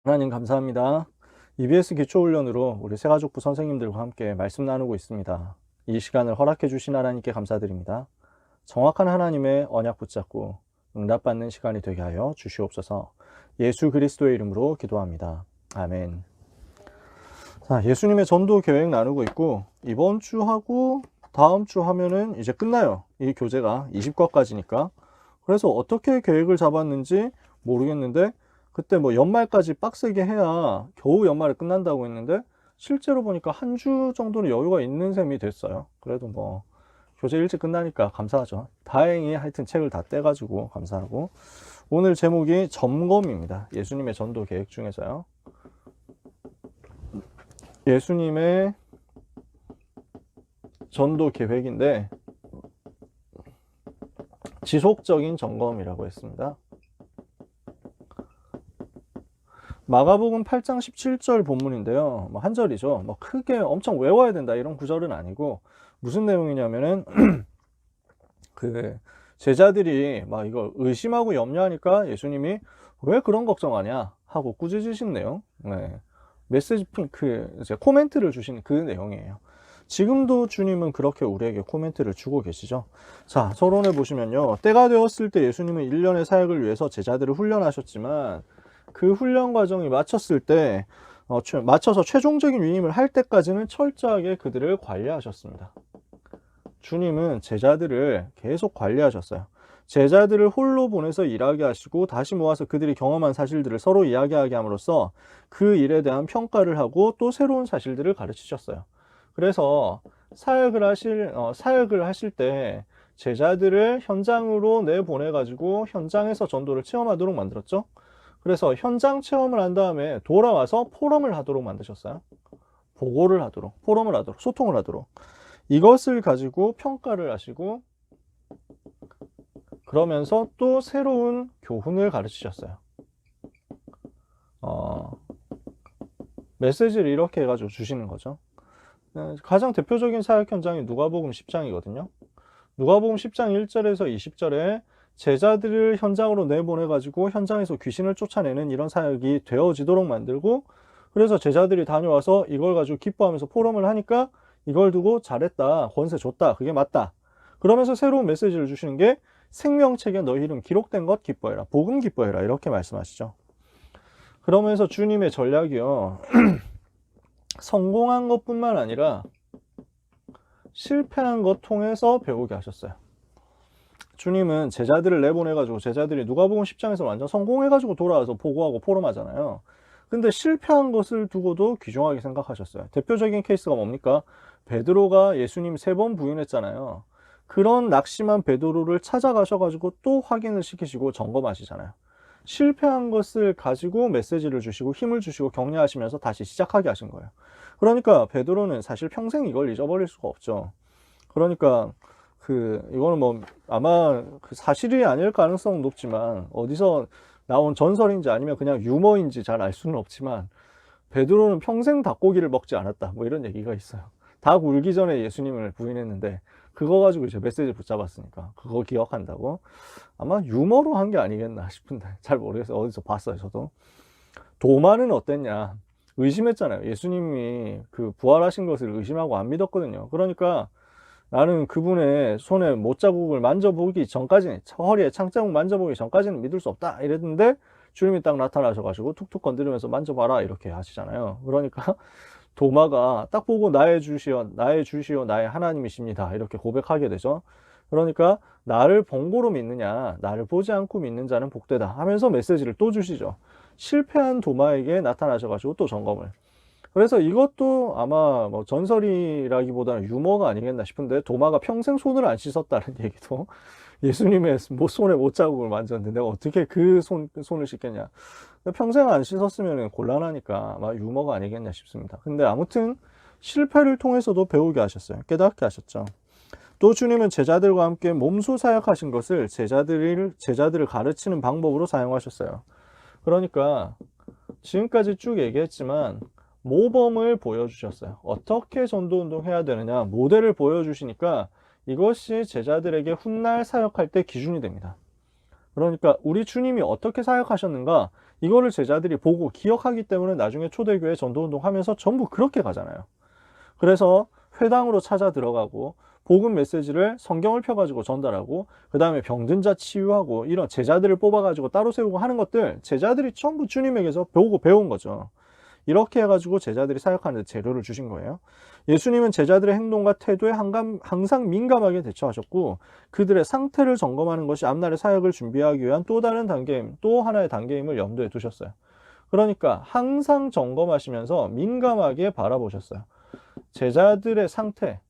하나님 감사합니다. EBS 기초훈련으로 우리 새가족부 선생님들과 함께 말씀 나누고 있습니다. 이 시간을 허락해 주신 하나님께 감사드립니다. 정확한 하나님의 언약 붙잡고 응답받는 시간이 되게 하여 주시옵소서. 예수 그리스도의 이름으로 기도합니다. 아멘. 자, 예수님의 전도 계획 나누고 있고, 이번 주 하고 다음 주 하면은 이제 끝나요. 이 교재가 20과까지니까. 그래서 어떻게 계획을 잡았는지 모르겠는데, 그때 뭐 연말까지 빡세게 해야 겨우 연말에 끝난다고 했는데, 실제로 보니까 한 주 정도는 여유가 있는 셈이 됐어요. 그래도 뭐 교재 일찍 끝나니까 감사하죠. 다행히 하여튼 책을 다 떼가지고 감사하고. 오늘 제목이 점검입니다. 예수님의 전도 계획 중에서요. 예수님의 전도 계획인데 지속적인 점검이라고 했습니다. 마가복음 8장 17절 본문인데요. 뭐 한 절이죠. 뭐 크게 엄청 외워야 된다 이런 구절은 아니고, 무슨 내용이냐면은 그 제자들이 막 이걸 의심하고 염려하니까 예수님이 왜 그런 걱정하냐 하고 꾸짖으신 내용. 네. 메시지 이제 코멘트를 주신 그 내용이에요. 지금도 주님은 그렇게 우리에게 코멘트를 주고 계시죠. 자, 서론에 보시면요. 때가 되었을 때 예수님은 1년의 사역을 위해서 제자들을 훈련하셨지만, 그 훈련 과정이 마쳤을 때 맞춰서 최종적인 위임을 할 때까지는 철저하게 그들을 관리하셨습니다. 주님은 제자들을 계속 관리하셨어요. 제자들을 홀로 보내서 일하게 하시고 다시 모아서 그들이 경험한 사실들을 서로 이야기하게 함으로써 그 일에 대한 평가를 하고 또 새로운 사실들을 가르치셨어요. 그래서 사역을 하실 때 제자들을 현장으로 내보내가지고 현장에서 전도를 체험하도록 만들었죠. 그래서 현장 체험을 한 다음에 돌아와서 포럼을 하도록 만드셨어요. 보고를 하도록, 포럼을 하도록, 소통을 하도록. 이것을 가지고 평가를 하시고, 그러면서 또 새로운 교훈을 가르치셨어요. 메시지를 이렇게 해가지고 주시는 거죠. 가장 대표적인 사역 현장이 누가복음 10장이거든요. 누가복음 10장 1절에서 20절에 제자들을 현장으로 내보내가지고 현장에서 귀신을 쫓아내는 이런 사역이 되어지도록 만들고, 그래서 제자들이 다녀와서 이걸 가지고 기뻐하면서 포럼을 하니까 이걸 두고 잘했다, 권세 줬다, 그게 맞다. 그러면서 새로운 메시지를 주시는 게 생명책에 너희 이름 기록된 것 기뻐해라, 복음 기뻐해라, 이렇게 말씀하시죠. 그러면서 주님의 전략이요. 성공한 것뿐만 아니라 실패한 것 통해서 배우게 하셨어요. 주님은 제자들을 내보내가지고 제자들이 누가복음 10장에서 완전 성공해가지고 돌아와서 보고하고 포럼하잖아요. 근데 실패한 것을 두고도 귀중하게 생각하셨어요. 대표적인 케이스가 뭡니까? 베드로가 예수님 3번 부인했잖아요. 그런 낙심한 베드로를 찾아가셔가지고 또 확인을 시키시고 점검하시잖아요. 실패한 것을 가지고 메시지를 주시고 힘을 주시고 격려하시면서 다시 시작하게 하신 거예요. 그러니까 베드로는 사실 평생 이걸 잊어버릴 수가 없죠. 그러니까 이거는 뭐 아마 사실이 아닐 가능성은 높지만, 어디서 나온 전설인지 아니면 그냥 유머인지 잘 알 수는 없지만, 베드로는 평생 닭고기를 먹지 않았다, 뭐 이런 얘기가 있어요. 닭 울기 전에 예수님을 부인했는데 그거 가지고 이제 메시지 붙잡았으니까 그거 기억한다고. 아마 유머로 한 게 아니겠나 싶은데 잘 모르겠어요. 어디서 봤어요 저도. 도마는 어땠냐, 의심했잖아요. 예수님이 그 부활하신 것을 의심하고 안 믿었거든요. 그러니까 나는 그분의 손에 못자국을 만져보기 전까지는, 허리에 창자국 만져보기 전까지는 믿을 수 없다 이랬는데, 주님이 딱 나타나셔가지고 툭툭 건드리면서 만져봐라 이렇게 하시잖아요. 그러니까 도마가 딱 보고 나의 주시오 나의 하나님이십니다 이렇게 고백하게 되죠. 그러니까 나를 본고로 믿느냐, 나를 보지 않고 믿는 자는 복되다 하면서 메시지를 또 주시죠. 실패한 도마에게 나타나셔가지고 또 점검을. 그래서 이것도 아마 뭐 전설이라기보다는 유머가 아니겠나 싶은데, 도마가 평생 손을 안 씻었다는 얘기도, 예수님의 손에 못자국을 만졌는데 내가 어떻게 손을 씻겠냐. 평생 안 씻었으면 곤란하니까 아마 유머가 아니겠냐 싶습니다. 근데 아무튼 실패를 통해서도 배우게 하셨어요. 깨닫게 하셨죠. 또 주님은 제자들과 함께 몸소 사역하신 것을 제자들을 가르치는 방법으로 사용하셨어요. 그러니까 지금까지 쭉 얘기했지만 모범을 보여주셨어요. 어떻게 전도운동 해야 되느냐 모델을 보여주시니까 이것이 제자들에게 훗날 사역할 때 기준이 됩니다. 그러니까 우리 주님이 어떻게 사역하셨는가, 이거를 제자들이 보고 기억하기 때문에 나중에 초대교회 전도운동 하면서 전부 그렇게 가잖아요. 그래서 회당으로 찾아 들어가고 복음 메시지를 성경을 펴가지고 전달하고 그 다음에 병든 자 치유하고 이런 제자들을 뽑아가지고 따로 세우고 하는 것들 제자들이 전부 주님에게서 보고 배운 거죠. 이렇게 해가지고 제자들이 사역하는 데 재료를 주신 거예요. 예수님은 제자들의 행동과 태도에 항상 민감하게 대처하셨고 그들의 상태를 점검하는 것이 앞날의 사역을 준비하기 위한 또 다른 단계임, 또 하나의 단계임을 염두에 두셨어요. 그러니까 항상 점검하시면서 민감하게 바라보셨어요. 제자들의 상태,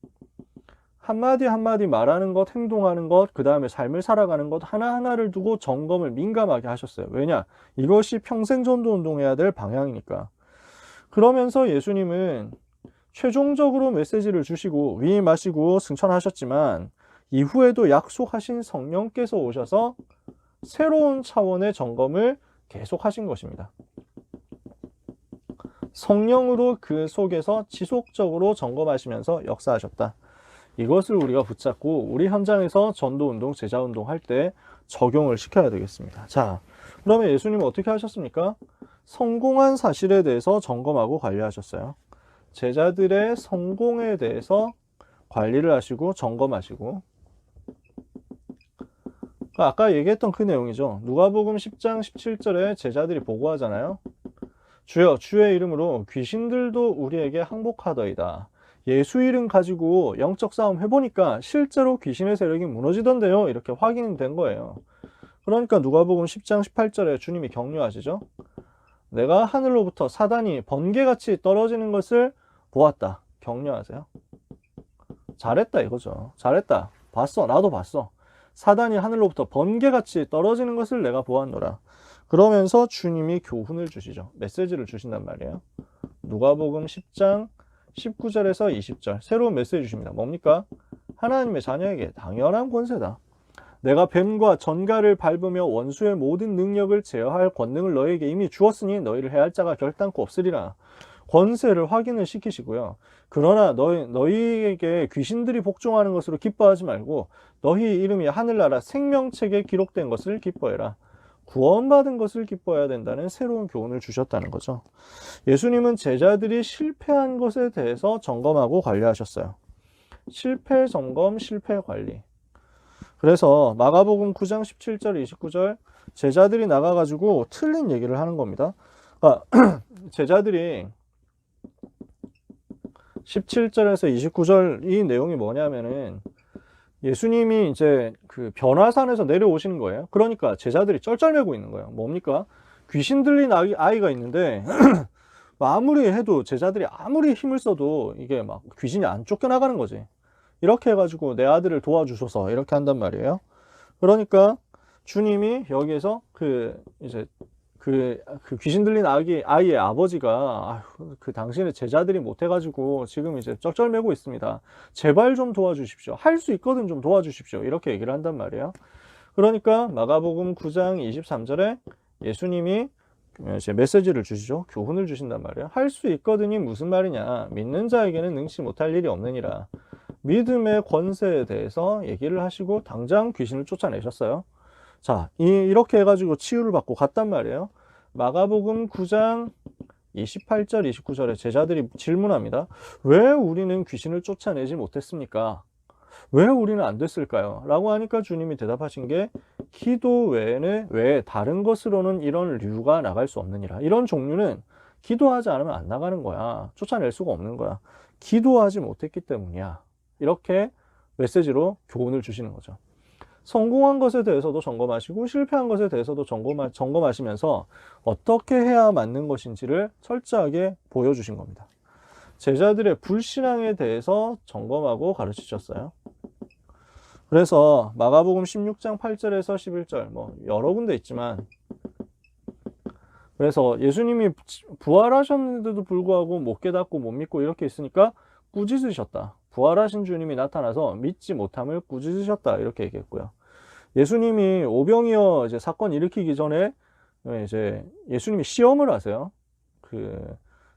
한마디 한마디 말하는 것, 행동하는 것, 그 다음에 삶을 살아가는 것 하나하나를 두고 점검을 민감하게 하셨어요. 왜냐? 이것이 평생 전도 운동해야 될 방향이니까. 그러면서 예수님은 최종적으로 메시지를 주시고 위임하시고 승천하셨지만 이후에도 약속하신 성령께서 오셔서 새로운 차원의 점검을 계속하신 것입니다. 성령으로 그 속에서 지속적으로 점검하시면서 역사하셨다. 이것을 우리가 붙잡고 우리 현장에서 전도운동, 제자운동 할 때 적용을 시켜야 되겠습니다. 자, 그러면 예수님은 어떻게 하셨습니까? 성공한 사실에 대해서 점검하고 관리하셨어요. 제자들의 성공에 대해서 관리를 하시고 점검하시고, 아까 얘기했던 그 내용이죠. 누가복음 10장 17절에 제자들이 보고하잖아요. 주여, 주의 이름으로 귀신들도 우리에게 항복하더이다. 예수 이름 가지고 영적 싸움 해보니까 실제로 귀신의 세력이 무너지던데요. 이렇게 확인된 거예요. 그러니까 누가복음 10장 18절에 주님이 격려하시죠. 내가 하늘로부터 사단이 번개같이 떨어지는 것을 보았다. 격려하세요. 잘했다 이거죠. 잘했다. 봤어. 나도 봤어. 사단이 하늘로부터 번개같이 떨어지는 것을 내가 보았노라. 그러면서 주님이 교훈을 주시죠. 메시지를 주신단 말이에요. 누가복음 10장 19절에서 20절 새로운 메시지 주십니다. 뭡니까? 하나님의 자녀에게 당연한 권세다. 내가 뱀과 전갈을 밟으며 원수의 모든 능력을 제어할 권능을 너희에게 이미 주었으니 너희를 해할 자가 결단코 없으리라. 권세를 확인을 시키시고요. 그러나 너희에게 귀신들이 복종하는 것으로 기뻐하지 말고 너희 이름이 하늘나라 생명책에 기록된 것을 기뻐해라. 구원받은 것을 기뻐해야 된다는 새로운 교훈을 주셨다는 거죠. 예수님은 제자들이 실패한 것에 대해서 점검하고 관리하셨어요. 실패 점검, 실패 관리. 그래서 마가복음 9장 17절, 29절 제자들이 나가가지고 틀린 얘기를 하는 겁니다. 그러니까 제자들이 17절에서 29절 이 내용이 뭐냐면은 예수님이 이제 그 변화산에서 내려오시는 거예요. 그러니까 제자들이 쩔쩔매고 있는 거예요. 뭡니까? 귀신 들린 아이가 있는데 아무리 해도 제자들이 아무리 힘을 써도 이게 막 귀신이 안 쫓겨나가는 거지. 이렇게 해가지고 내 아들을 도와주셔서 이렇게 한단 말이에요. 그러니까 주님이 여기에서 이제 그 귀신 들린 아이의 아버지가 그 당신의 제자들이 못해가지고 지금 이제 쩔쩔매고 있습니다. 제발 좀 도와주십시오. 할 수 있거든 좀 도와주십시오. 이렇게 얘기를 한단 말이에요. 그러니까 마가복음 9장 23절에 예수님이 이제 메시지를 주시죠. 교훈을 주신단 말이에요. 할 수 있거든이 무슨 말이냐. 믿는 자에게는 능치 못할 일이 없느니라. 믿음의 권세에 대해서 얘기를 하시고 당장 귀신을 쫓아내셨어요. 자, 이렇게 해가지고 치유를 받고 갔단 말이에요. 마가복음 9장 28절, 29절에 제자들이 질문합니다. 왜 우리는 귀신을 쫓아내지 못했습니까? 왜 우리는 안 됐을까요? 라고 하니까 주님이 대답하신 게 기도 외에 다른 것으로는 이런 류가 나갈 수 없느니라. 이런 종류는 기도하지 않으면 안 나가는 거야. 쫓아낼 수가 없는 거야. 기도하지 못했기 때문이야. 이렇게 메시지로 교훈을 주시는 거죠. 성공한 것에 대해서도 점검하시고 실패한 것에 대해서도 점검하시면서 어떻게 해야 맞는 것인지를 철저하게 보여주신 겁니다. 제자들의 불신앙에 대해서 점검하고 가르치셨어요. 그래서 마가복음 16장 8절에서 11절 뭐 여러 군데 있지만 그래서 예수님이 부활하셨는데도 불구하고 못 깨닫고 못 믿고 이렇게 있으니까 꾸짖으셨다. 부활하신 주님이 나타나서 믿지 못함을 꾸짖으셨다. 이렇게 얘기했고요. 예수님이 오병이어 이제 사건 일으키기 전에 이제 예수님이 시험을 하세요.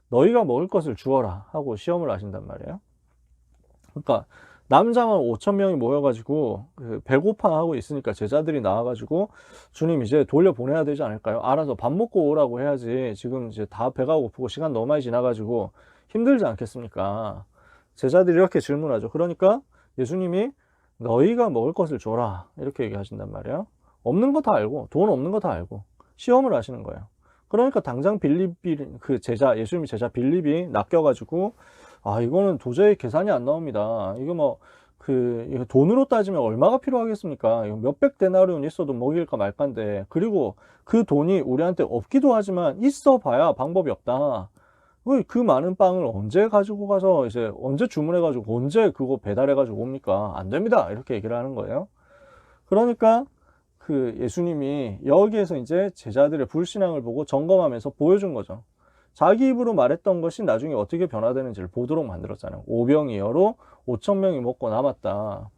너희가 먹을 것을 주어라 하고 시험을 하신단 말이에요. 그러니까 남자만 5,000명이 모여가지고 그 배고파 하고 있으니까 제자들이 나와가지고 주님 이제 돌려보내야 되지 않을까요? 알아서 밥 먹고 오라고 해야지. 지금 이제 다 배가 고프고 시간 너무 많이 지나가지고 힘들지 않겠습니까? 제자들이 이렇게 질문하죠. 그러니까 예수님이 너희가 먹을 것을 줘라 이렇게 얘기하신단 말이에요. 없는 거 다 알고, 돈 없는 거 다 알고 시험을 하시는 거예요. 그러니까 당장 빌립이, 그 제자, 예수님이 제자 빌립이 낚여가지고 아 이거는 도저히 계산이 안 나옵니다. 이거 뭐 이거 돈으로 따지면 얼마가 필요하겠습니까? 이거 몇백 데나리온 있어도 먹일까 말까인데, 그리고 그 돈이 우리한테 없기도 하지만 있어 봐야 방법이 없다. 그 많은 빵을 언제 가지고 가서 이제 언제 주문해 가지고 언제 그거 배달해 가지고 옵니까? 안 됩니다. 이렇게 얘기를 하는 거예요. 그러니까 그 예수님이 여기에서 이제 제자들의 불신앙을 보고 점검하면서 보여준 거죠. 자기 입으로 말했던 것이 나중에 어떻게 변화되는지를 보도록 만들었잖아요. 오병이어로 5,000명이 먹고 남았다.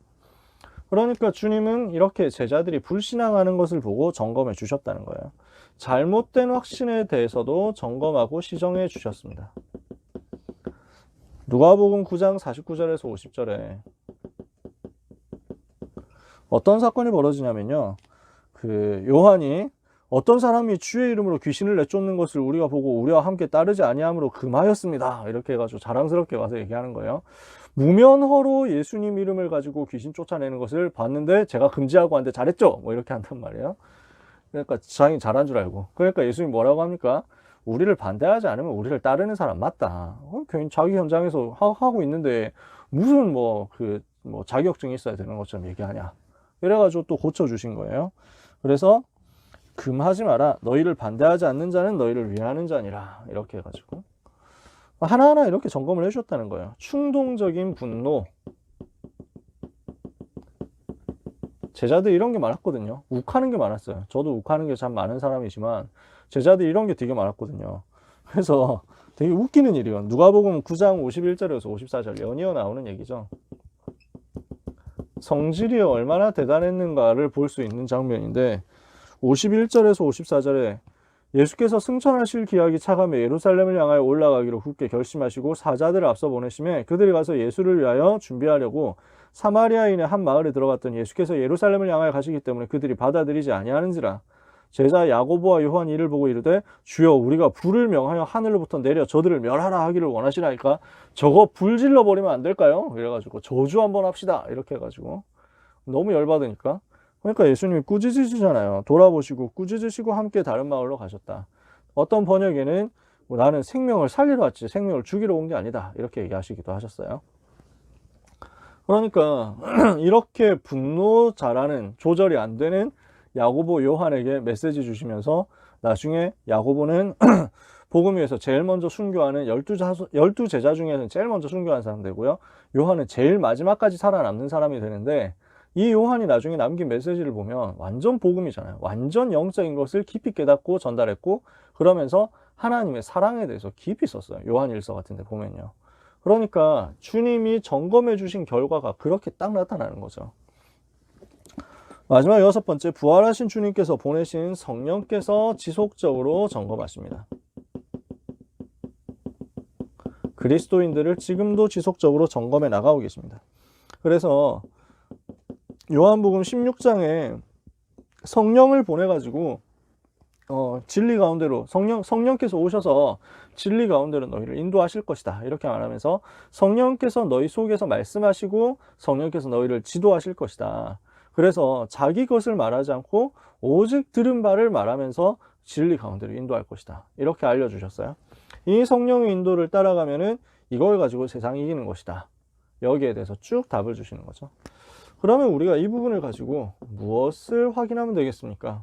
그러니까 주님은 이렇게 제자들이 불신앙하는 것을 보고 점검해 주셨다는 거예요. 잘못된 확신에 대해서도 점검하고 시정해 주셨습니다. 누가복음 9장 49절에서 50절에 어떤 사건이 벌어지냐면요. 요한이 어떤 사람이 주의 이름으로 귀신을 내쫓는 것을 우리가 보고 우리와 함께 따르지 아니함으로 금하였습니다. 이렇게 해가지고 자랑스럽게 와서 얘기하는 거예요. 무면허로 예수님 이름을 가지고 귀신 쫓아내는 것을 봤는데 제가 금지하고 왔는데 잘했죠? 뭐 이렇게 한단 말이에요. 그러니까 자기 잘한 줄 알고. 그러니까 예수님 뭐라고 합니까? 우리를 반대하지 않으면 우리를 따르는 사람 맞다. 괜히 자기 현장에서 하고 있는데 무슨 뭐 자격증이 있어야 되는 것처럼 얘기하냐. 이래가지고 또 고쳐주신 거예요. 그래서 금하지 마라. 너희를 반대하지 않는 자는 너희를 위하는 자니라. 이렇게 해가지고 하나하나 이렇게 점검을 해주셨다는 거예요. 충동적인 분노. 제자들 이런 게 많았거든요. 욱하는 게 많았어요. 저도 욱하는 게 참 많은 사람이지만 제자들 이런 게 되게 많았거든요. 그래서 되게 웃기는 일이에요. 누가복음 9장 51절에서 54절 연이어 나오는 얘기죠. 성질이 얼마나 대단했는가를 볼 수 있는 장면인데 51절에서 54절에 예수께서 승천하실 기약이 차가며 예루살렘을 향하여 올라가기로 굳게 결심하시고 사자들을 앞서 보내시매 그들이 가서 예수를 위하여 준비하려고 사마리아인의 한 마을에 들어갔더니 예수께서 예루살렘을 향하여 가시기 때문에 그들이 받아들이지 아니하는지라. 제자 야고보와 요한이 이를 보고 이르되 주여 우리가 불을 명하여 하늘로부터 내려 저들을 멸하라 하기를 원하시나이까. 저거 불 질러 버리면 안 될까요? 이래가지고 저주 한번 합시다 이렇게 해가지고 너무 열받으니까. 그러니까 예수님이 꾸짖으시잖아요. 돌아보시고 꾸짖으시고 함께 다른 마을로 가셨다. 어떤 번역에는 나는 생명을 살리러 왔지 생명을 죽이러 온 게 아니다 이렇게 얘기하시기도 하셨어요. 그러니까 이렇게 분노 잘하는, 조절이 안 되는 야고보 요한에게 메시지 주시면서 나중에 야고보는 복음 위에서 제일 먼저 순교하는 12 제자 중에는 제일 먼저 순교한 사람 되고요. 요한은 제일 마지막까지 살아남는 사람이 되는데 이 요한이 나중에 남긴 메시지를 보면 완전 복음이잖아요. 완전 영적인 것을 깊이 깨닫고 전달했고 그러면서 하나님의 사랑에 대해서 깊이 썼어요. 요한일서 같은 데 보면요. 그러니까 주님이 점검해 주신 결과가 그렇게 딱 나타나는 거죠. 마지막 6번째, 부활하신 주님께서 보내신 성령께서 지속적으로 점검하십니다. 그리스도인들을 지금도 지속적으로 점검해 나가고 계십니다. 그래서 요한복음 16장에 성령을 보내가지고 진리 가운데로 성령께서 오셔서 진리 가운데로 너희를 인도하실 것이다 이렇게 말하면서 성령께서 너희 속에서 말씀하시고 성령께서 너희를 지도하실 것이다. 그래서 자기 것을 말하지 않고 오직 들은 바를 말하면서 진리 가운데로 인도할 것이다 이렇게 알려주셨어요. 이 성령의 인도를 따라가면은 이걸 가지고 세상이 이기는 것이다. 여기에 대해서 쭉 답을 주시는 거죠. 그러면 우리가 이 부분을 가지고 무엇을 확인하면 되겠습니까?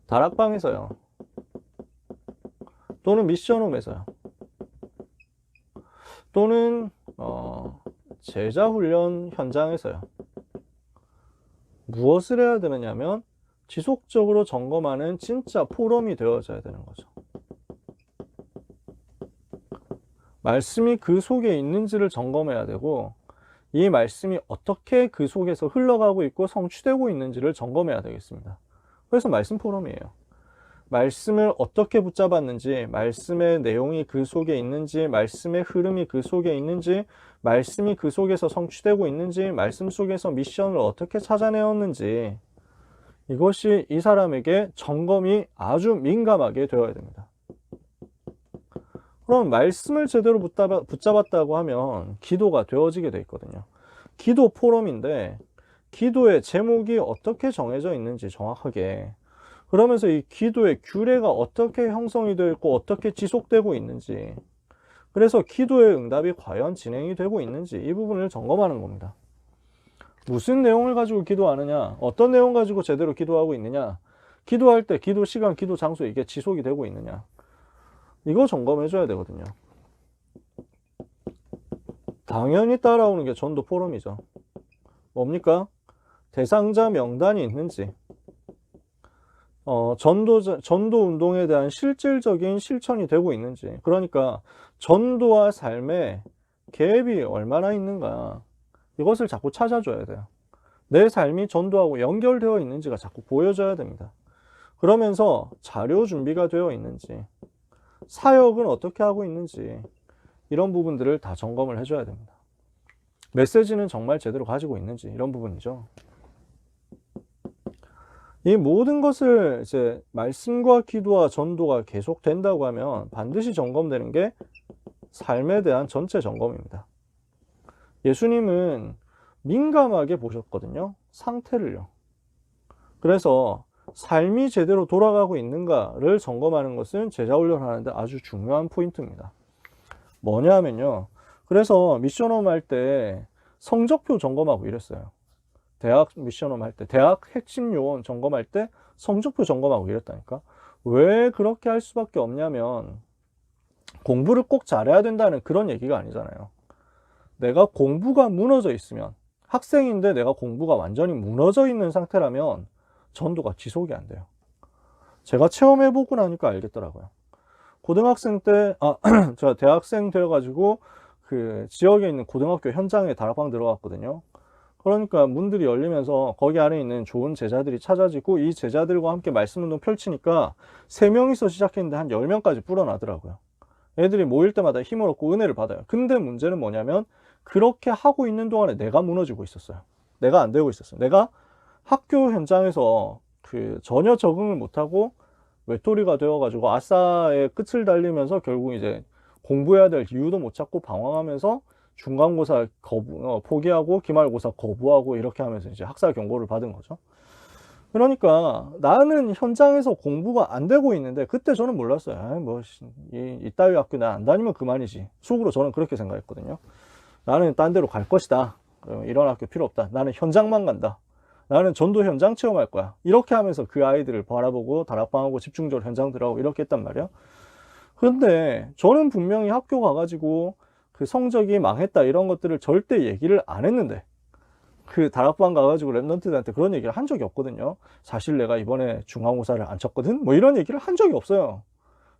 다락방에서요. 또는 미션홈에서요. 또는 제자훈련 현장에서요. 무엇을 해야 되느냐면 지속적으로 점검하는 진짜 포럼이 되어져야 되는 거죠. 말씀이 그 속에 있는지를 점검해야 되고 이 말씀이 어떻게 그 속에서 흘러가고 있고 성취되고 있는지를 점검해야 되겠습니다. 그래서 말씀 포럼이에요. 말씀을 어떻게 붙잡았는지, 말씀의 내용이 그 속에 있는지, 말씀의 흐름이 그 속에 있는지, 말씀이 그 속에서 성취되고 있는지, 말씀 속에서 미션을 어떻게 찾아내었는지, 이것이 이 사람에게 점검이 아주 민감하게 되어야 됩니다. 그럼 말씀을 제대로 붙잡았다고 하면 기도가 되어지게 돼 있거든요. 기도 포럼인데 기도의 제목이 어떻게 정해져 있는지 정확하게, 그러면서 이 기도의 규례가 어떻게 형성이 되어 있고 어떻게 지속되고 있는지, 그래서 기도의 응답이 과연 진행이 되고 있는지 이 부분을 점검하는 겁니다. 무슨 내용을 가지고 기도하느냐, 어떤 내용 가지고 제대로 기도하고 있느냐, 기도할 때 기도 시간, 기도 장소 이게 지속이 되고 있느냐, 이거 점검해 줘야 되거든요. 당연히 따라오는 게 전도 포럼이죠. 뭡니까? 대상자 명단이 있는지, 전도 운동에 대한 실질적인 실천이 되고 있는지, 그러니까 전도와 삶에 갭이 얼마나 있는가, 이것을 자꾸 찾아줘야 돼요. 내 삶이 전도하고 연결되어 있는지가 자꾸 보여줘야 됩니다. 그러면서 자료 준비가 되어 있는지, 사역은 어떻게 하고 있는지, 이런 부분들을 다 점검을 해줘야 됩니다. 메시지는 정말 제대로 가지고 있는지, 이런 부분이죠. 이 모든 것을 이제 말씀과 기도와 전도가 계속 된다고 하면 반드시 점검되는 게 삶에 대한 전체 점검입니다. 예수님은 민감하게 보셨거든요. 상태를요. 그래서 삶이 제대로 돌아가고 있는가를 점검하는 것은 제자 훈련하는데 아주 중요한 포인트입니다. 뭐냐 하면요. 그래서 미션홈 할 때 성적표 점검하고 이랬어요. 대학 미션홈 할 때, 대학 핵심 요원 점검할 때 성적표 점검하고 이랬다니까. 왜 그렇게 할 수밖에 없냐면 공부를 꼭 잘해야 된다는 그런 얘기가 아니잖아요. 내가 공부가 무너져 있으면, 학생인데 내가 공부가 완전히 무너져 있는 상태라면 전도가 지속이 안 돼요. 제가 체험해보고 나니까 알겠더라고요. 고등학생 때, 제가 대학생 되어가지고 그 지역에 있는 고등학교 현장에 다락방 들어갔거든요. 그러니까 문들이 열리면서 거기 안에 있는 좋은 제자들이 찾아지고 이 제자들과 함께 말씀 운동 펼치니까 3명이서 시작했는데 한 10명까지 불어나더라고요. 애들이 모일 때마다 힘을 얻고 은혜를 받아요. 근데 문제는 뭐냐면 그렇게 하고 있는 동안에 내가 무너지고 있었어요. 내가 안 되고 있었어요. 내가 학교 현장에서 그 전혀 적응을 못하고 외톨이가 되어가지고 아싸의 끝을 달리면서 결국 이제 공부해야 될 이유도 못 찾고 방황하면서 중간고사 포기하고 기말고사 거부하고 이렇게 하면서 이제 학살 경고를 받은 거죠. 그러니까 나는 현장에서 공부가 안 되고 있는데 그때 저는 몰랐어요. 이따위 학교 나 안 다니면 그만이지. 속으로 저는 그렇게 생각했거든요. 나는 딴 데로 갈 것이다. 이런 학교 필요 없다. 나는 현장만 간다. 나는 전도 현장 체험할 거야. 이렇게 하면서 그 아이들을 바라보고 다락방하고 집중적으로 현장 들어가고 이렇게 했단 말이야. 근데 저는 분명히 학교 가가지고 그 성적이 망했다 이런 것들을 절대 얘기를 안 했는데 그 다락방 가가지고 랩런트들한테 그런 얘기를 한 적이 없거든요. 사실 내가 이번에 중간고사를 안 쳤거든? 뭐 이런 얘기를 한 적이 없어요.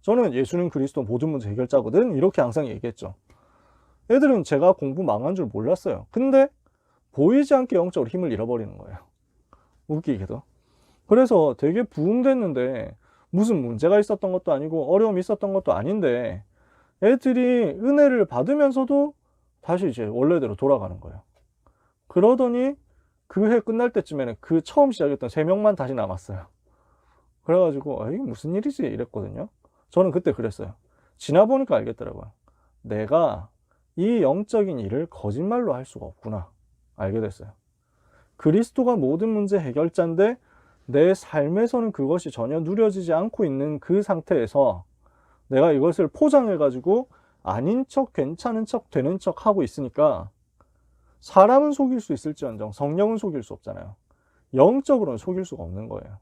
저는 예수는 그리스도 모든 문제 해결자거든? 이렇게 항상 얘기했죠. 애들은 제가 공부 망한 줄 몰랐어요. 근데 보이지 않게 영적으로 힘을 잃어버리는 거예요. 웃기게도. 그래서 되게 부흥됐는데 무슨 문제가 있었던 것도 아니고 어려움이 있었던 것도 아닌데 애들이 은혜를 받으면서도 다시 이제 원래대로 돌아가는 거예요. 그러더니 그 해 끝날 때쯤에는 그 처음 시작했던 3명만 다시 남았어요. 그래가지고 이게 무슨 일이지 이랬거든요. 저는 그때 그랬어요. 지나보니까 알겠더라고요. 내가 이 영적인 일을 거짓말로 할 수가 없구나 알게 됐어요. 그리스도가 모든 문제 해결자인데 내 삶에서는 그것이 전혀 누려지지 않고 있는 그 상태에서 내가 이것을 포장해가지고 아닌 척, 괜찮은 척, 되는 척 하고 있으니까 사람은 속일 수 있을지언정 성령은 속일 수 없잖아요. 영적으로는 속일 수가 없는 거예요.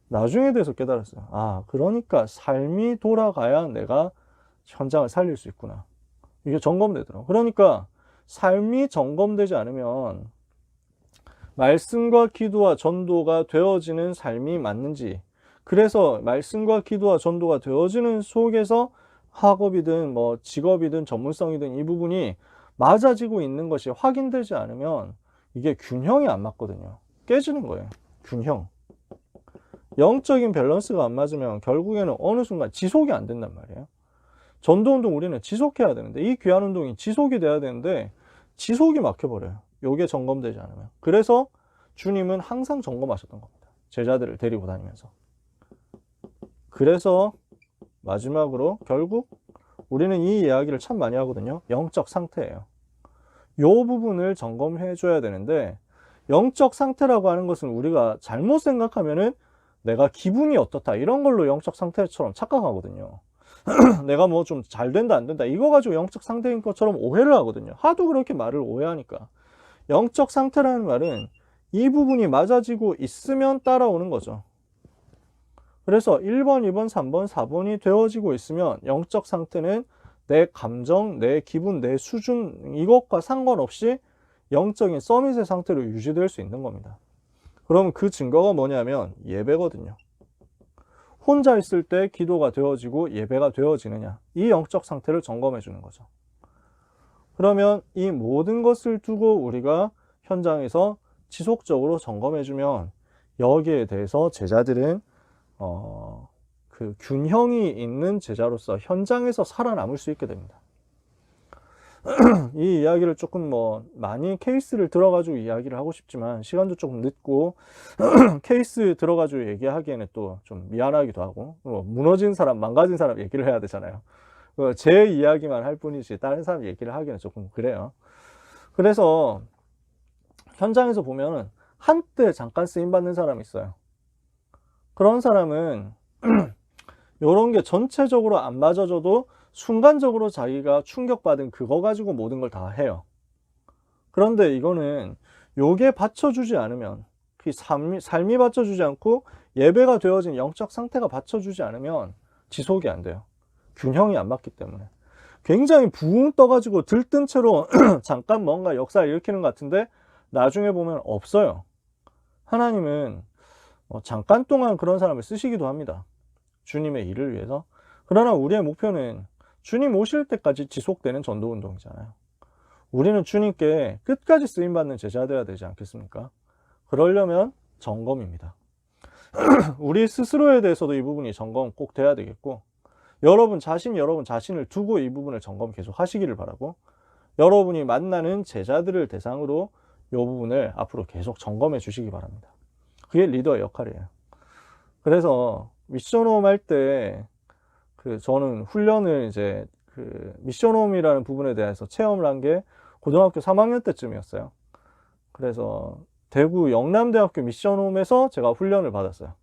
나중에 돼서 깨달았어요. 그러니까 삶이 돌아가야 내가 현장을 살릴 수 있구나. 이게 점검되더라고요. 그러니까 삶이 점검되지 않으면 말씀과 기도와 전도가 되어지는 삶이 맞는지, 그래서 말씀과 기도와 전도가 되어지는 속에서 학업이든 뭐 직업이든 전문성이든 이 부분이 맞아지고 있는 것이 확인되지 않으면 이게 균형이 안 맞거든요. 깨지는 거예요. 균형. 영적인 밸런스가 안 맞으면 결국에는 어느 순간 지속이 안 된단 말이에요. 전도운동 우리는 지속해야 되는데, 이 귀한 운동이 지속이 돼야 되는데 지속이 막혀버려요. 요게 점검되지 않으면. 그래서 주님은 항상 점검하셨던 겁니다. 제자들을 데리고 다니면서. 그래서 마지막으로 결국 우리는 이 이야기를 참 많이 하거든요. 영적 상태예요. 요 부분을 점검해 줘야 되는데, 영적 상태라고 하는 것은 우리가 잘못 생각하면은 내가 기분이 어떻다 이런 걸로 영적 상태처럼 착각하거든요. 내가 뭐 좀 잘 된다 안 된다 이거 가지고 영적 상태인 것처럼 오해를 하거든요. 하도 그렇게 말을 오해하니까. 영적 상태라는 말은 이 부분이 맞아지고 있으면 따라오는 거죠. 그래서 1번, 2번, 3번, 4번이 되어지고 있으면 영적 상태는 내 감정, 내 기분, 내 수준 이것과 상관없이 영적인 서밋의 상태로 유지될 수 있는 겁니다. 그럼 그 증거가 뭐냐면 예배거든요. 혼자 있을 때 기도가 되어지고 예배가 되어지느냐, 이 영적 상태를 점검해 주는 거죠. 그러면 이 모든 것을 두고 우리가 현장에서 지속적으로 점검해 주면 여기에 대해서 제자들은 그 균형이 있는 제자로서 현장에서 살아남을 수 있게 됩니다. 이 이야기를 조금 많이 케이스를 들어가지고 이야기를 하고 싶지만 시간도 조금 늦고 케이스 들어가지고 얘기하기에는 또 좀 미안하기도 하고, 무너진 사람, 망가진 사람 얘기를 해야 되잖아요. 제 이야기만 할 뿐이지 다른 사람 얘기를 하기는 조금 그래요. 그래서 현장에서 보면 한때 잠깐 쓰임받는 사람이 있어요. 그런 사람은 이런 게 전체적으로 안 맞아줘도 순간적으로 자기가 충격받은 그거 가지고 모든 걸 다 해요. 그런데 이거는 요게 받쳐주지 않으면, 그 삶이 받쳐주지 않고 예배가 되어진 영적 상태가 받쳐주지 않으면 지속이 안 돼요. 균형이 안 맞기 때문에. 굉장히 붕 떠가지고 들뜬 채로 잠깐 뭔가 역사를 일으키는 것 같은데 나중에 보면 없어요. 하나님은 잠깐 동안 그런 사람을 쓰시기도 합니다. 주님의 일을 위해서. 그러나 우리의 목표는 주님 오실 때까지 지속되는 전도운동이잖아요. 우리는 주님께 끝까지 쓰임받는 제자 되어야 되지 않겠습니까? 그러려면 점검입니다. 우리 스스로에 대해서도 이 부분이 점검 꼭 돼야 되겠고, 여러분 자신을 두고 이 부분을 점검 계속 하시기를 바라고, 여러분이 만나는 제자들을 대상으로 이 부분을 앞으로 계속 점검해 주시기 바랍니다. 그게 리더의 역할이에요. 그래서 미션홈 할 때 저는 훈련을 이제 미션홈이라는 부분에 대해서 체험을 한 게 고등학교 3학년 때쯤이었어요. 그래서 대구 영남대학교 미션홈에서 제가 훈련을 받았어요.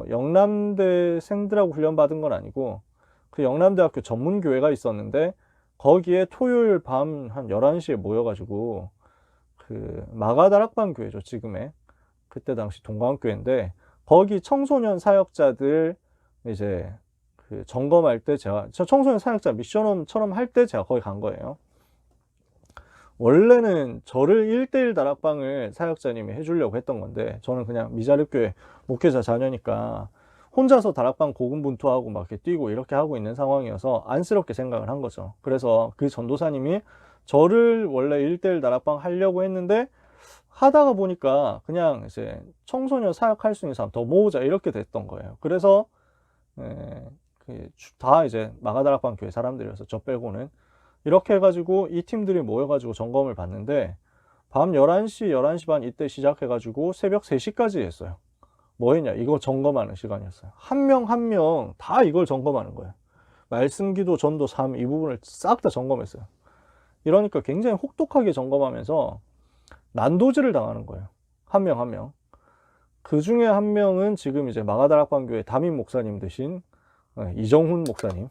영남대생들하고 훈련 받은 건 아니고, 그 영남대학교 전문교회가 있었는데 거기에 토요일 밤 한 11시에 모여가지고, 마가다락방 교회죠, 지금의. 그때 당시 동광교회인데 거기 청소년 사역자들 이제 점검할 때 저 청소년 사역자 미션홈처럼 할 때 제가 거기 간 거예요. 원래는 저를 1대1 다락방을 사역자님이 해주려고 했던 건데, 저는 그냥 미자립교회 목회자 자녀니까 혼자서 다락방 고군분투하고 막 이렇게 뛰고 이렇게 하고 있는 상황이어서 안쓰럽게 생각을 한 거죠. 그래서 그 전도사님이 저를 원래 1대1 다락방 하려고 했는데 하다가 보니까 그냥 이제 청소년 사역할 수 있는 사람 더 모으자 이렇게 됐던 거예요. 그래서 다 이제 마가다락방 교회 사람들이어서 저 빼고는 이렇게 해가지고 이 팀들이 모여가지고 점검을 받는데, 밤 11시, 11시 반 이때 시작해가지고 새벽 3시까지 했어요. 뭐 했냐? 이거 점검하는 시간이었어요. 한 명 한 명 다 이걸 점검하는 거예요. 말씀, 기도, 전도, 삶 이 부분을 싹 다 점검했어요. 이러니까 굉장히 혹독하게 점검하면서 난도질을 당하는 거예요. 한 명 한 명. 그 중에 한 명은 지금 이제 마가다락방교회 담임 목사님 되신 이정훈 목사님.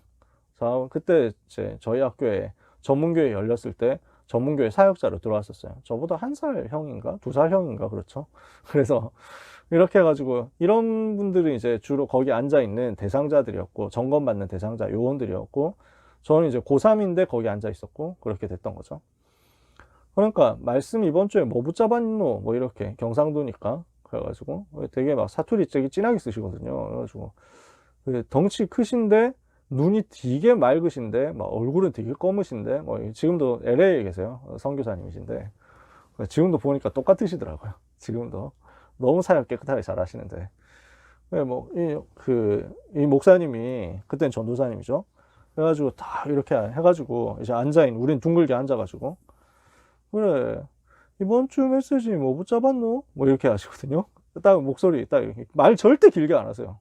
그때 이제 저희 학교에 전문교회 열렸을 때 전문교회 사역자로 들어왔었어요. 저보다 1살 형인가? 2살 형인가? 그렇죠. 그래서 이렇게 해가지고 이런 분들이 이제 주로 거기 앉아있는 대상자들이었고, 점검받는 대상자 요원들이었고, 저는 이제 고3인데 거기 앉아있었고, 그렇게 됐던 거죠. 그러니까 말씀 이번 주에 뭐 붙잡았노? 뭐 이렇게 경상도니까. 그래가지고 되게 막 사투리 되게 진하게 쓰시거든요. 그래가지고 덩치 크신데 눈이 되게 맑으신데 막 얼굴은 되게 검으신데, 지금도 LA에 계세요. 선교사님이신데 지금도 보니까 똑같으시더라고요. 지금도 너무 사역 깨끗하게 잘 하시는데, 이 목사님이, 그땐 전도사님이죠. 그래가지고 다 이렇게 해가지고, 이제 우린 둥글게 앉아가지고, 그래, 이번 주 메시지 뭐 붙잡았노? 뭐 이렇게 하시거든요. 딱 목소리, 딱 이렇게. 말 절대 길게 안 하세요.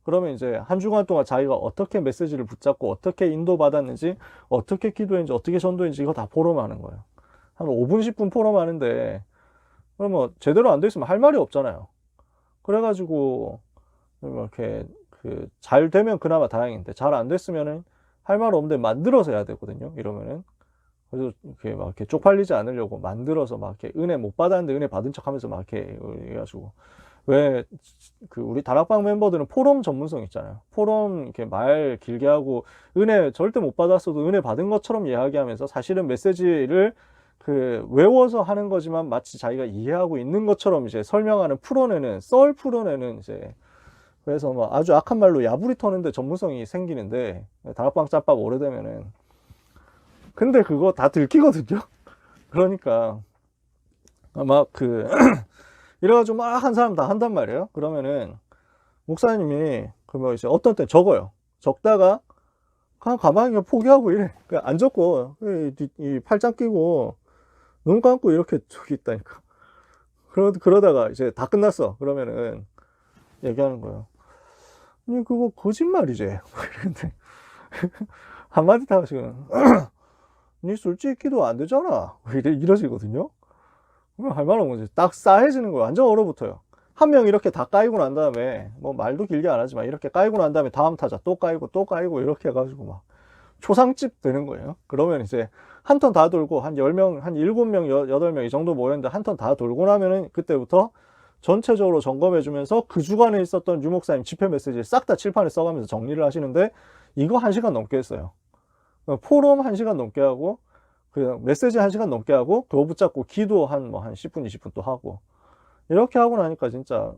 그러면 이제 한 주간 동안 자기가 어떻게 메시지를 붙잡고, 어떻게 인도받았는지, 어떻게 기도했는지, 어떻게 전도했는지, 이거 다 포럼하는 거예요. 한 5분, 10분 포럼하는데, 그러면 제대로 안 돼 있으면 할 말이 없잖아요. 그래가지고, 이렇게, 잘 되면 그나마 다행인데, 잘 안 됐으면은 할 말 없는데 만들어서 해야 되거든요. 이러면은. 그래서 이렇게 막 이렇게 쪽팔리지 않으려고 만들어서 막 이렇게 은혜 못 받았는데 은혜 받은 척 하면서 막 이렇게 해가지고. 왜, 우리 다락방 멤버들은 포럼 전문성 있잖아요. 포럼 이렇게 말 길게 하고, 은혜 절대 못 받았어도 은혜 받은 것처럼 이야기하면서 사실은 메시지를 외워서 하는 거지만 마치 자기가 이해하고 있는 것처럼 이제 설명하는 썰 풀어내는 이제, 그래서 뭐 아주 악한 말로 야부리 터는데 전문성이 생기는데, 다락방 짬밥 오래되면은. 근데 그거 다 들키거든요. 그러니까, 막 이래가지고 막 한 사람 다 한단 말이에요. 그러면은, 목사님이, 그러면 이제 어떤 때 적어요. 적다가, 그냥 가만히 포기하고 이래. 그냥 안 적고, 이 팔짱 끼고, 눈 감고 이렇게 저기 있다니까. 그러다가 이제 다 끝났어. 그러면은, 얘기하는 거예요. 아니, 그거 거짓말이지. 이랬는데, 한마디 다 하시고, 니 솔직히 기도 안 되잖아. 이러시거든요. 그러면 할 말 없는 거지. 딱 싸해지는 거예요. 완전 얼어붙어요. 한 명 이렇게 다 까이고 난 다음에, 뭐 말도 길게 안 하지만 이렇게 까이고 난 다음에 다음 타자 또 까이고 이렇게 해가지고 막 초상집 되는 거예요. 그러면 이제 한 턴 다 돌고 한 10명, 한 7명, 8명 이 정도 모였는데 한 턴 다 돌고 나면은 그때부터 전체적으로 점검해주면서 그 주간에 있었던 유목사님 집회 메시지를 싹 다 칠판에 써가면서 정리를 하시는데, 이거 1시간 넘게 했어요. 포럼 1시간 넘게 하고, 메시지 1시간 넘게 하고, 그거 붙잡고 기도 한 10분, 20분 또 하고. 이렇게 하고 나니까 진짜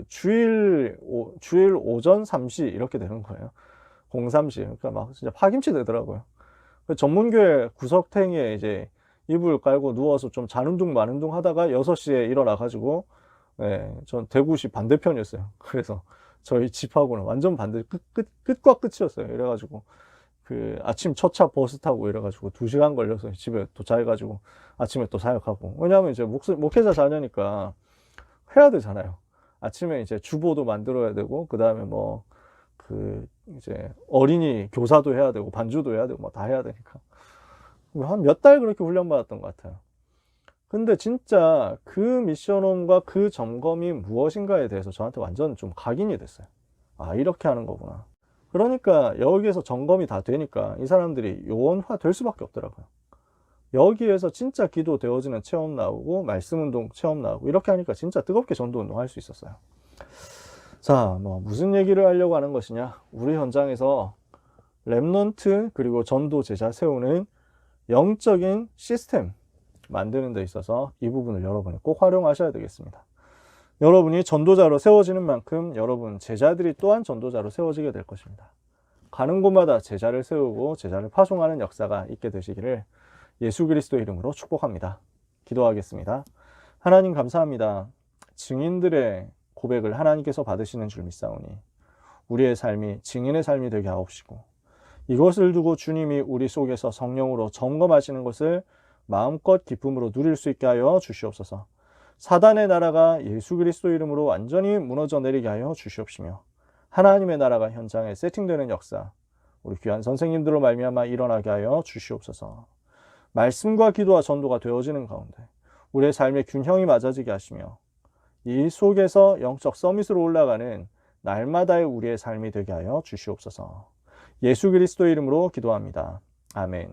주일 오전 3시 이렇게 되는 거예요. 03시. 그러니까 막 진짜 파김치 되더라고요. 전문교회 구석탱이에 이제 이불 깔고 누워서 좀 자는둥 마는둥 하다가 6시에 일어나가지고, 네, 전 대구시 반대편이었어요. 그래서 저희 집하고는 완전 반대, 끝과 끝이었어요. 이래가지고, 아침 첫 차 버스 타고 이래가지고 2시간 걸려서 집에 도착해가지고 아침에 또 사역하고. 왜냐하면 이제 목회자 자녀니까 해야 되잖아요. 아침에 이제 주보도 만들어야 되고, 그 다음에 이제 어린이 교사도 해야 되고, 반주도 해야 되고, 뭐 다 해야 되니까. 한 몇 달 그렇게 훈련받았던 것 같아요. 근데 진짜 그 미션홈과 그 점검이 무엇인가에 대해서 저한테 완전 좀 각인이 됐어요. 아, 이렇게 하는 거구나. 그러니까 여기에서 점검이 다 되니까 이 사람들이 요원화 될 수밖에 없더라고요. 여기에서 진짜 기도 되어지는 체험 나오고, 말씀 운동 체험 나오고, 이렇게 하니까 진짜 뜨겁게 전도 운동 할 수 있었어요. 자, 무슨 얘기를 하려고 하는 것이냐. 우리 현장에서 랩넌트 그리고 전도 제자 세우는 영적인 시스템 만드는 데 있어서 이 부분을 여러분이 꼭 활용하셔야 되겠습니다. 여러분이 전도자로 세워지는 만큼 여러분 제자들이 또한 전도자로 세워지게 될 것입니다. 가는 곳마다 제자를 세우고 제자를 파송하는 역사가 있게 되시기를 예수 그리스도 이름으로 축복합니다. 기도하겠습니다. 하나님 감사합니다. 증인들의 고백을 하나님께서 받으시는 줄 믿사오니 우리의 삶이 증인의 삶이 되게 하옵시고, 이것을 두고 주님이 우리 속에서 성령으로 점검하시는 것을 마음껏 기쁨으로 누릴 수 있게 하여 주시옵소서. 사단의 나라가 예수 그리스도 이름으로 완전히 무너져 내리게 하여 주시옵시며, 하나님의 나라가 현장에 세팅되는 역사 우리 귀한 선생님들로 말미암아 일어나게 하여 주시옵소서. 말씀과 기도와 전도가 되어지는 가운데 우리의 삶의 균형이 맞아지게 하시며, 이 속에서 영적 서밋으로 올라가는 날마다의 우리의 삶이 되게 하여 주시옵소서. 예수 그리스도 이름으로 기도합니다. 아멘.